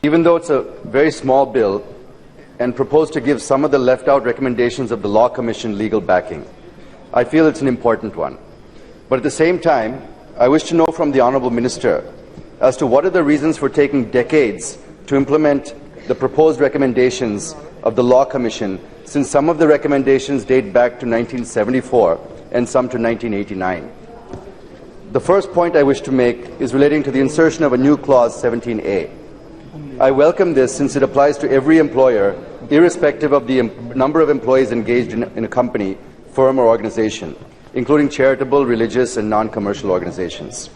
Even though it's a very small bill and proposed to give some of the left-out recommendations of the Law Commission legal backing, I feel it's an important one. But at the same time, I wish to know from the Honourable Minister as to what are the reasons for taking decades to implement the proposed recommendations of the Law Commission, since some of the recommendations date back to 1974 and some to 1989. The first point I wish to make is relating to the insertion of a new clause 17A. I welcome this since it applies to every employer, irrespective of the number of employees engaged in a company, firm or organization, including charitable, religious and non-commercial organizations.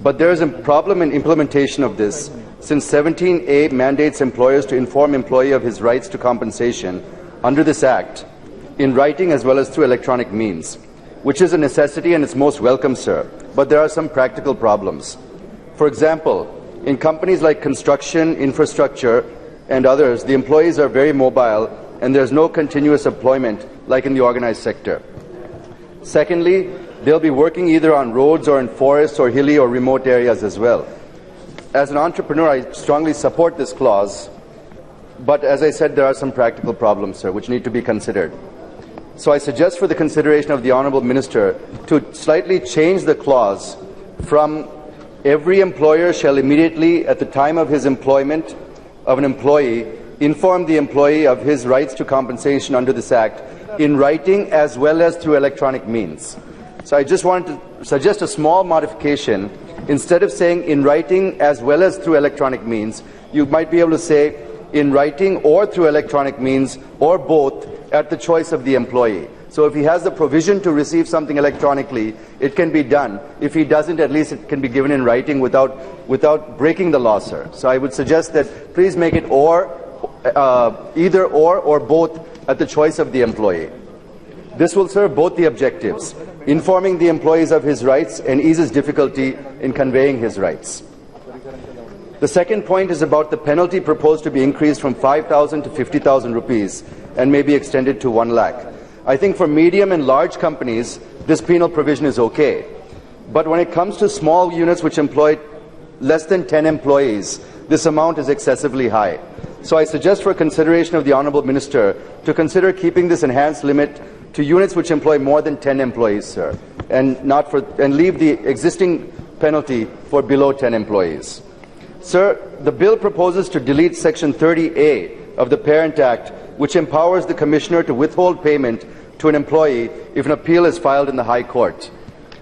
But there is a problem in implementation of this, since 17A mandates employers to inform employee of his rights to compensation under this Act in writing as well as through electronic means, which is a necessity and it's most welcome, sir. But there are some practical problems. For example, in companies like construction, infrastructure and others, the employees are very mobile and there's no continuous employment like in the organized sector. Secondly, they'll be working either on roads or in forests or hilly or remote areas as well. As an entrepreneur, I strongly support this clause, but as I said, there are some practical problems, sir, which need to be considered. So I suggest for the consideration of the Honourable Minister to slightly change the clause from every employer shall immediately, at the time of his employment of an employee, inform the employee of his rights to compensation under this Act in writing as well as through electronic means. So I just wanted to suggest a small modification. Instead of saying in writing as well as through electronic means, you might be able to say in writing or through electronic means or both at the choice of the employee. So if he has the provision to receive something electronically, it can be done. If he doesn't, at least it can be given in writing without breaking the law, sir. So I would suggest that please make it either or both at the choice of the employee. This will serve both the objectives, informing the employees of his rights and eases difficulty in conveying his rights. The second point is about the penalty proposed to be increased from 5,000 to 50,000 rupees and may be extended to 1 lakh. I think for medium and large companies, this penal provision is okay. But when it comes to small units which employ less than 10 employees, this amount is excessively high. So I suggest for consideration of the Honourable Minister to consider keeping this enhanced limit to units which employ more than 10 employees, sir, and leave the existing penalty for below 10 employees. Sir, the bill proposes to delete Section 30A of the Parent Act, which empowers the Commissioner to withhold payment to an employee if an appeal is filed in the High Court.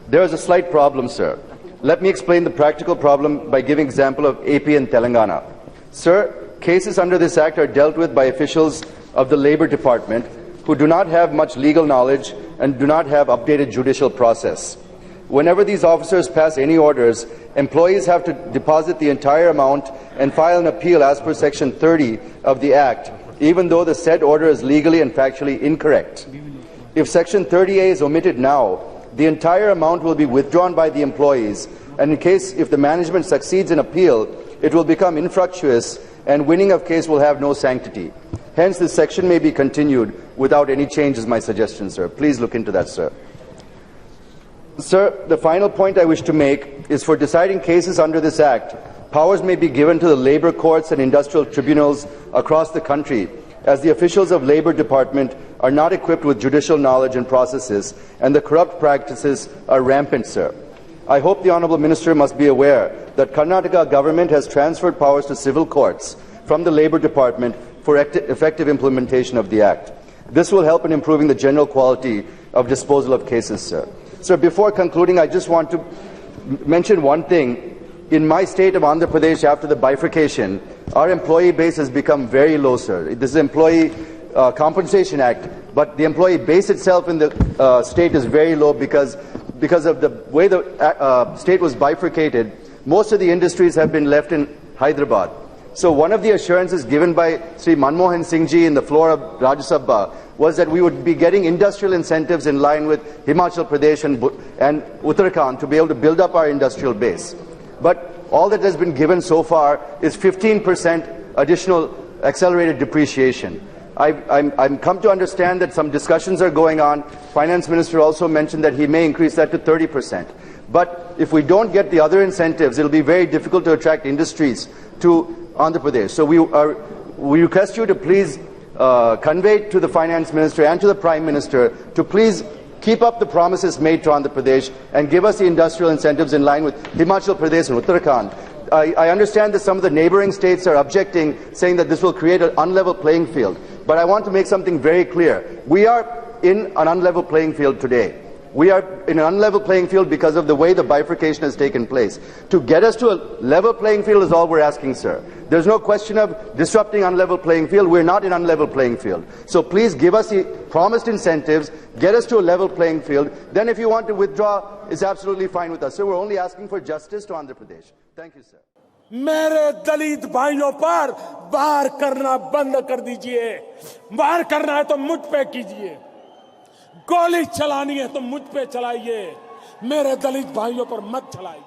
There is a slight problem, sir. Let me explain the practical problem by giving example of AP and Telangana. Sir, cases under this Act are dealt with by officials of the Labour Department who do not have much legal knowledge and do not have updated judicial process. Whenever these officers pass any orders, employees have to deposit the entire amount and file an appeal as per Section 30 of the Act, even though the said order is legally and factually incorrect. If Section 30A is omitted now, the entire amount will be withdrawn by the employees, and in case if the management succeeds in appeal, it will become infructuous and winning of case will have no sanctity. Hence, this section may be continued without any change is my suggestion, sir. Please look into that, sir. Sir, the final point I wish to make is for deciding cases under this Act, powers may be given to the labour courts and industrial tribunals across the country, as the officials of Labour Department are not equipped with judicial knowledge and processes, and the corrupt practices are rampant, sir. I hope the Honourable Minister must be aware that Karnataka government has transferred powers to civil courts from the Labour Department for effective implementation of the Act. This will help in improving the general quality of disposal of cases, sir. Sir, before concluding, I just want to mention one thing. In my state of Andhra Pradesh, after the bifurcation, our employee base has become very low, sir. This is Employee Compensation Act, but the employee base itself in the state is very low because of the way the state was bifurcated. Most of the industries have been left in Hyderabad. So one of the assurances given by Sri Manmohan Singh ji in the floor of Rajya Sabha was that we would be getting industrial incentives in line with Himachal Pradesh and Uttarakhand to be able to build up our industrial base. But all that has been given so far is 15% additional accelerated depreciation. I've come to understand that some discussions are going on. Finance Minister also mentioned that he may increase that to 30%. But if we don't get the other incentives, it will be very difficult to attract industries to Andhra Pradesh. So we request you to please convey to the Finance Minister and to the Prime Minister to please keep up the promises made to Andhra Pradesh and give us the industrial incentives in line with Himachal Pradesh and Uttarakhand. I understand that some of the neighboring states are objecting, saying that this will create an unlevel playing field. But I want to make something very clear. We are in an unlevel playing field today. We are in an unlevel playing field because of the way the bifurcation has taken place. To get us to a level playing field is all we're asking, sir. There's no question of disrupting unlevel playing field. We're not in unlevel playing field. So please give us the promised incentives, get us to a level playing field. Then if you want to withdraw, it's absolutely fine with us. So we're only asking for justice to Andhra Pradesh. Thank you, sir. मेरे दलित भाइयों पर वार करना बंद कर दीजिए। वार करना है तो मुझ पे कीजिए, गोली चलानी है तो मुझ पे चलाइए, मेरे दलित भाइयों पर मत चलाइए।